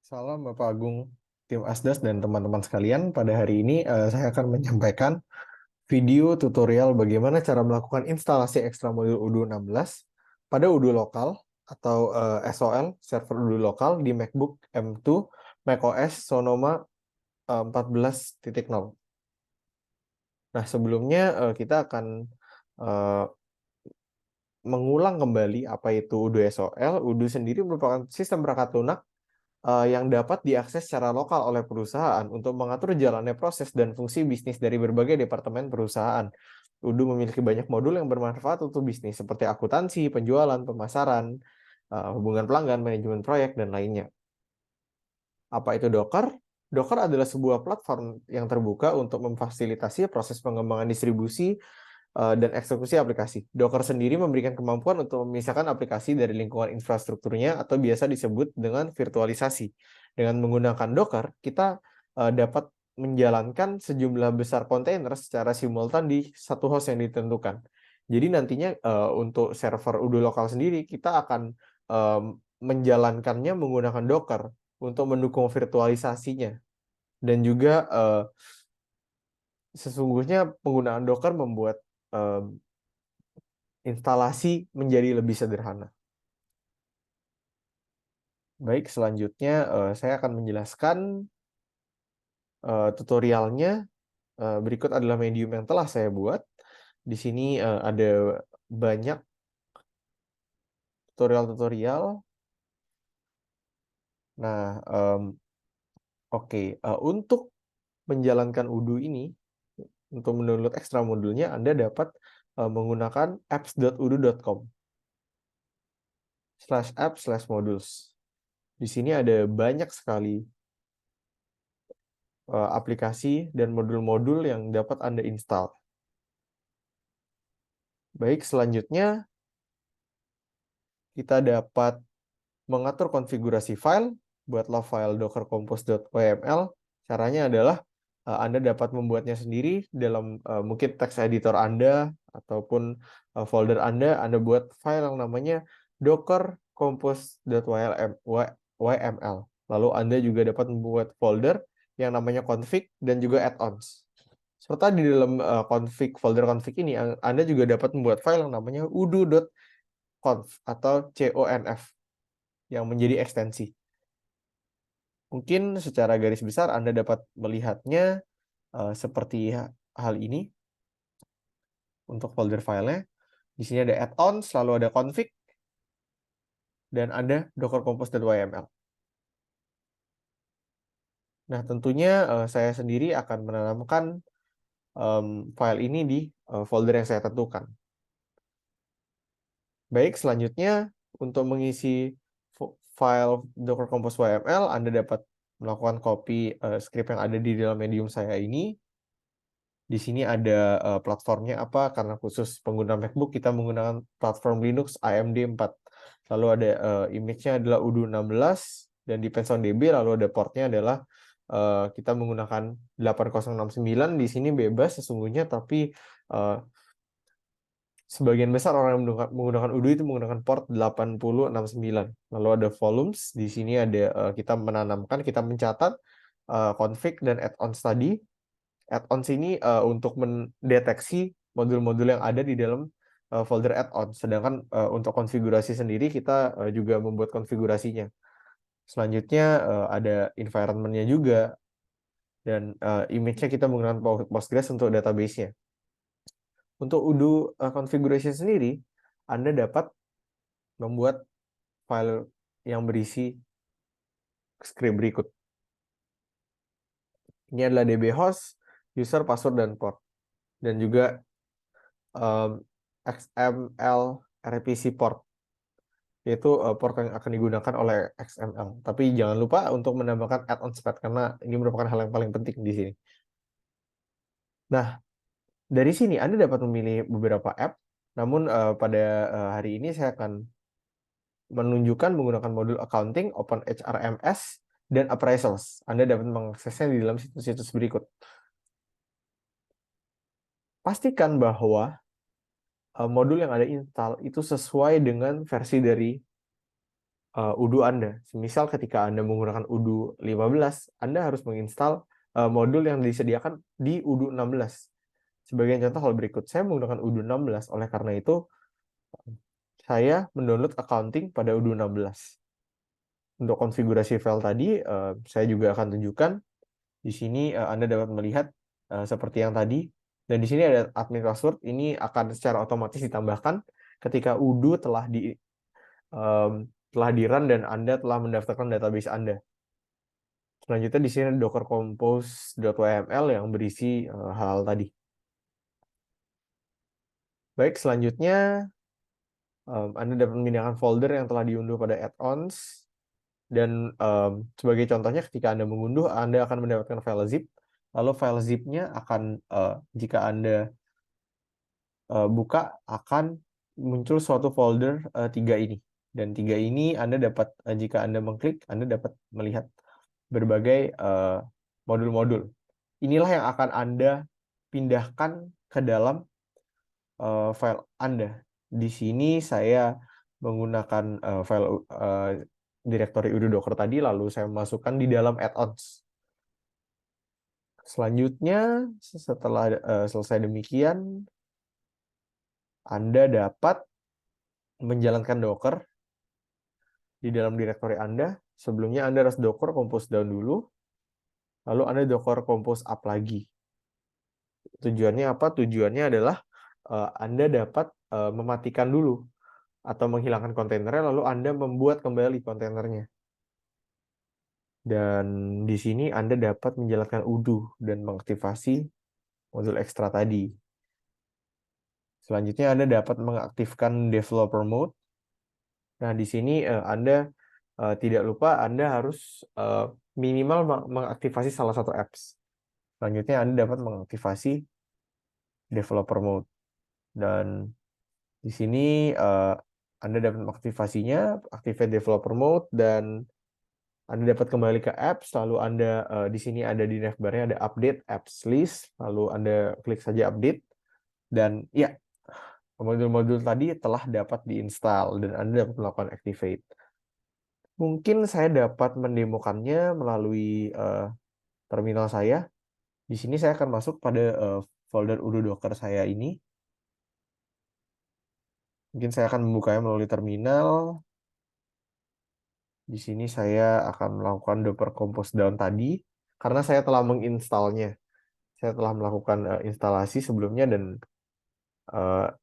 Salam Bapak Agung, tim Asdas dan teman-teman sekalian. Pada hari ini saya akan menyampaikan video tutorial bagaimana cara melakukan instalasi ekstra modul Udo 16 pada Udo lokal atau SOL, server Udo lokal di MacBook M2 macOS Sonoma 14.0. Nah, sebelumnya kita akan eh, mengulang kembali apa itu Udo SOL. Udo sendiri merupakan sistem perangkat lunak yang dapat diakses secara lokal oleh perusahaan untuk mengatur jalannya proses dan fungsi bisnis dari berbagai departemen perusahaan. Udo memiliki banyak modul yang bermanfaat untuk bisnis seperti akuntansi, penjualan, pemasaran, hubungan pelanggan, manajemen proyek, dan lainnya. Apa itu Docker? Docker adalah sebuah platform yang terbuka untuk memfasilitasi proses pengembangan distribusi dan eksekusi aplikasi. Docker sendiri memberikan kemampuan untuk memisahkan aplikasi dari lingkungan infrastrukturnya atau biasa disebut dengan virtualisasi. Dengan menggunakan Docker, kita dapat menjalankan sejumlah besar kontainer secara simultan di satu host yang ditentukan. Jadi nantinya untuk server Udo lokal sendiri, kita akan menjalankannya menggunakan Docker untuk mendukung virtualisasinya. Dan juga sesungguhnya penggunaan Docker membuat instalasi menjadi lebih sederhana. Baik, selanjutnya saya akan menjelaskan tutorialnya. Berikut adalah medium yang telah saya buat. Di sini ada banyak tutorial-tutorial. Nah, oke. Untuk menjalankan Udo ini, untuk mendownload ekstra modulnya, Anda dapat menggunakan apps.udo.com/app/modules. Di sini ada banyak sekali aplikasi dan modul-modul yang dapat Anda install. Baik, selanjutnya kita dapat mengatur konfigurasi file. Buatlah file docker compose.yml. Caranya adalah Anda dapat membuatnya sendiri dalam mungkin text editor Anda ataupun folder Anda buat file yang namanya docker compose.yml. Lalu Anda juga dapat membuat folder yang namanya config dan juga add-ons. Serta di dalam folder config ini Anda juga dapat membuat file yang namanya udo.conf atau conf yang menjadi ekstensi. Mungkin secara garis besar Anda dapat melihatnya seperti hal ini untuk folder filenya. Di sini ada add-ons, lalu ada config, dan ada docker compose.yml. Nah, tentunya saya sendiri akan menanamkan file ini di folder yang saya tentukan. Baik, selanjutnya untuk mengisi file docker compose.yml, Anda dapat melakukan copy script yang ada di dalam medium saya ini. Di sini ada platformnya apa, karena khusus pengguna MacBook kita menggunakan platform Linux AMD 4. Lalu ada image-nya adalah Udo 16 dan di PensoDB, lalu ada portnya adalah kita menggunakan 8069. Di sini bebas sesungguhnya, tapi sebagian besar orang yang menggunakan Udo itu menggunakan port 8069. Lalu ada volumes, di sini ada kita menanamkan, kita mencatat config dan add-ons tadi. Add-ons ini untuk mendeteksi modul-modul yang ada di dalam folder add-on. Sedangkan untuk konfigurasi sendiri kita juga membuat konfigurasinya. Selanjutnya ada environment-nya juga, dan image-nya kita menggunakan Postgres untuk database-nya. Untuk Udo configuration sendiri, Anda dapat membuat file yang berisi script berikut. Ini adalah DB host, user, password, dan port. Dan juga XML RPC port, yaitu port yang akan digunakan oleh XML. Tapi jangan lupa untuk menambahkan add-ons path, karena ini merupakan hal yang paling penting di sini. Nah, dari sini Anda dapat memilih beberapa app, namun pada hari ini saya akan menunjukkan menggunakan modul accounting, OpenHRMS, dan appraisals. Anda dapat mengaksesnya di dalam situs-situs berikut. Pastikan bahwa modul yang Anda install itu sesuai dengan versi dari Udo Anda. Misal ketika Anda menggunakan Udo 15, Anda harus menginstal modul yang disediakan di Udo 16. Sebagai contoh hal berikut, saya menggunakan Udo 16, oleh karena itu saya mendownload accounting pada Udo 16. Untuk konfigurasi file tadi, saya juga akan tunjukkan. Di sini Anda dapat melihat seperti yang tadi. Dan di sini ada admin password. Ini akan secara otomatis ditambahkan ketika Udo telah di-run dan Anda telah mendaftarkan database Anda. Selanjutnya di sini ada docker compose.yml yang berisi hal-hal tadi. Baik, selanjutnya Anda dapat memindahkan folder yang telah diunduh pada add-ons. Dan sebagai contohnya, ketika Anda mengunduh, Anda akan mendapatkan file zip. Lalu file zip-nya akan, jika Anda buka, akan muncul suatu folder 3 ini. Dan 3 ini Anda dapat, jika Anda mengklik, Anda dapat melihat berbagai modul-modul. Inilah yang akan Anda pindahkan ke dalam file Anda. Di sini saya menggunakan file direktori Udo Docker tadi, lalu saya masukkan di dalam add-ons. Selanjutnya, setelah selesai demikian, Anda dapat menjalankan Docker di dalam direktori Anda. Sebelumnya Anda harus Docker compose down dulu, lalu Anda Docker compose up lagi. Tujuannya apa? Tujuannya adalah Anda dapat mematikan dulu atau menghilangkan kontainernya, lalu Anda membuat kembali kontainernya. Dan di sini Anda dapat menjalankan Udo dan mengaktifasi modul ekstra tadi. Selanjutnya Anda dapat mengaktifkan developer mode. Nah, di sini Anda tidak lupa Anda harus minimal mengaktifasi salah satu apps. Selanjutnya Anda dapat mengaktifasi developer mode. Dan di sini Anda dapat mengaktifasinya, activate developer mode, dan Anda dapat kembali ke apps, lalu Anda di sini ada di navbar-nya ada update apps list, lalu Anda klik saja update, dan ya, modul-modul tadi telah dapat diinstal dan Anda dapat melakukan activate. Mungkin saya dapat mendemokannya melalui terminal saya. Di sini saya akan masuk pada folder Udo Docker saya ini. Mungkin saya akan membukanya melalui terminal. Di sini saya akan melakukan docker compose down tadi karena saya telah menginstalnya. Saya telah melakukan instalasi sebelumnya, dan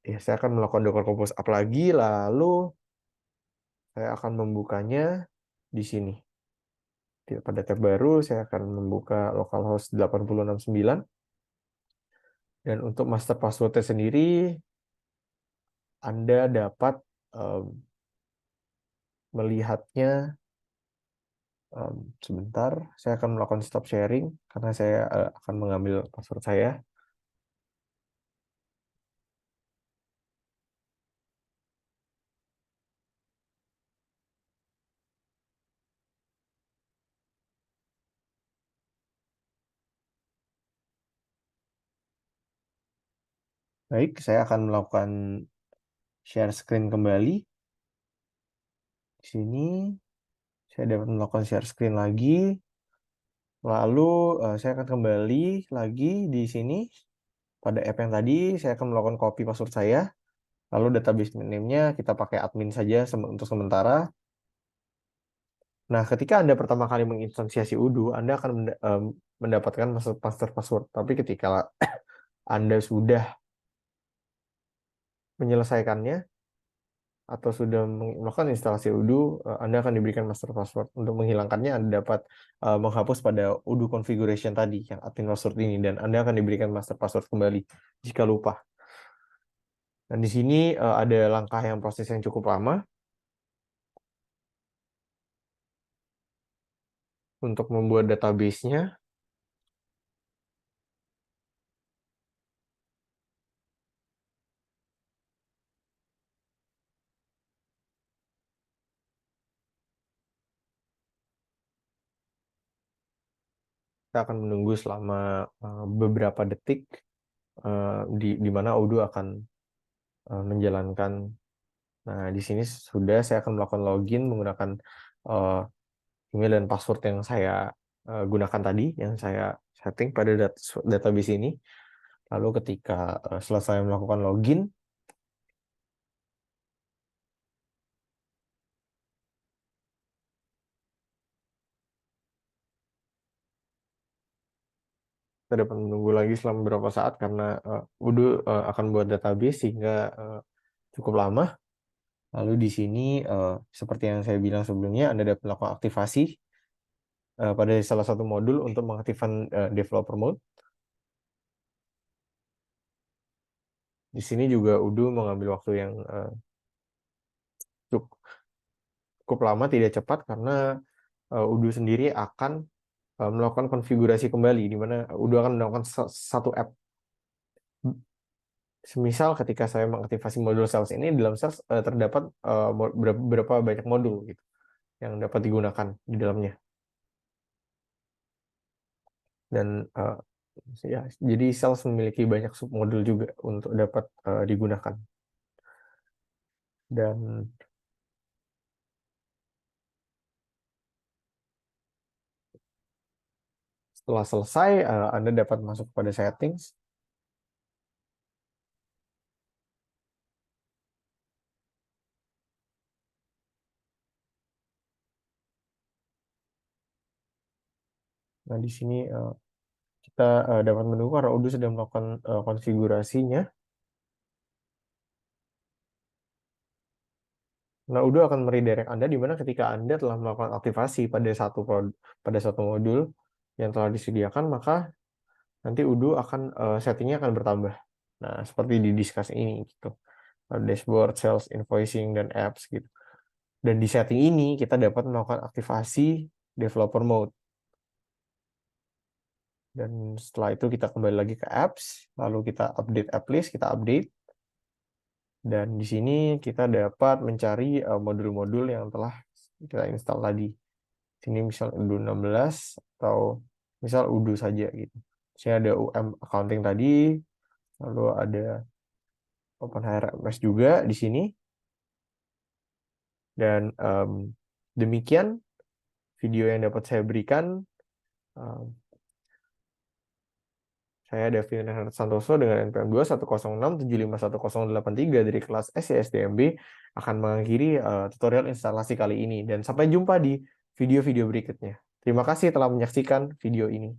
ya saya akan melakukan docker compose up lagi, lalu saya akan membukanya di sini. Pada tab baru saya akan membuka localhost 8069. Dan untuk master password-nya sendiri, Anda dapat melihatnya. Sebentar, saya akan melakukan stop sharing karena saya akan mengambil password saya. Baik, saya akan melakukan share screen kembali. Di sini saya dapat melakukan share screen lagi. Lalu saya akan kembali lagi di sini pada app yang tadi. Saya akan melakukan copy password saya. Lalu database name-nya kita pakai admin saja untuk sementara. Nah, ketika Anda pertama kali menginstansiasi Udo, Anda akan mendapatkan master password. Tapi ketika Anda sudah menyelesaikannya atau sudah melakukan instalasi Udo, Anda akan diberikan master password. Untuk menghilangkannya, Anda dapat menghapus pada Udo configuration tadi, yang admin password ini, dan Anda akan diberikan master password kembali jika lupa. Dan di sini ada langkah yang proses yang cukup lama untuk membuat database-nya. Kita akan menunggu selama beberapa detik di mana Udo akan menjalankan Nah, di sini sudah saya akan melakukan login menggunakan eh, email dan password yang saya gunakan tadi, yang saya setting pada database ini. Lalu ketika selesai melakukan login, kita dapat menunggu lagi selama beberapa saat karena Udo akan buat database sehingga cukup lama. Lalu di sini seperti yang saya bilang sebelumnya, Anda dapat melakukan aktivasi pada salah satu modul untuk mengaktifkan developer mode. Di sini juga Udo mengambil waktu yang cukup lama, tidak cepat, karena Udo sendiri akan melakukan konfigurasi kembali, di mana Udo akan melakukan satu app. Semisal ketika saya mengaktifasi modul sales ini, di dalam sales terdapat berapa banyak modul gitu yang dapat digunakan di dalamnya. Dan ya, jadi sales memiliki banyak submodul juga untuk dapat digunakan. Dan setelah selesai, Anda dapat masuk pada settings. Nah, di sini kita dapat menunggu karena Udo sedang melakukan konfigurasinya. Nah, Udo akan meredirect Anda di mana ketika Anda telah melakukan aktivasi pada satu modul yang telah disediakan, maka nanti Udo akan settingnya akan bertambah. Nah, seperti di discuss ini gitu. Dashboard, sales, invoicing, dan apps gitu. Dan di setting ini kita dapat melakukan aktivasi developer mode. Dan setelah itu kita kembali lagi ke apps, lalu kita update app list, kita update. Dan di sini kita dapat mencari modul-modul yang telah kita install tadi. Sini misal Udo 16 atau misal Udo saja gitu. Sini ada UM accounting tadi, lalu ada OpenHRMS juga di sini. Dan demikian video yang dapat saya berikan. Saya Devin Santoso dengan NPM 21067511083 dari kelas SCSDMB akan mengakhiri tutorial instalasi kali ini. Dan sampai jumpa di video-video berikutnya. Terima kasih telah menyaksikan video ini.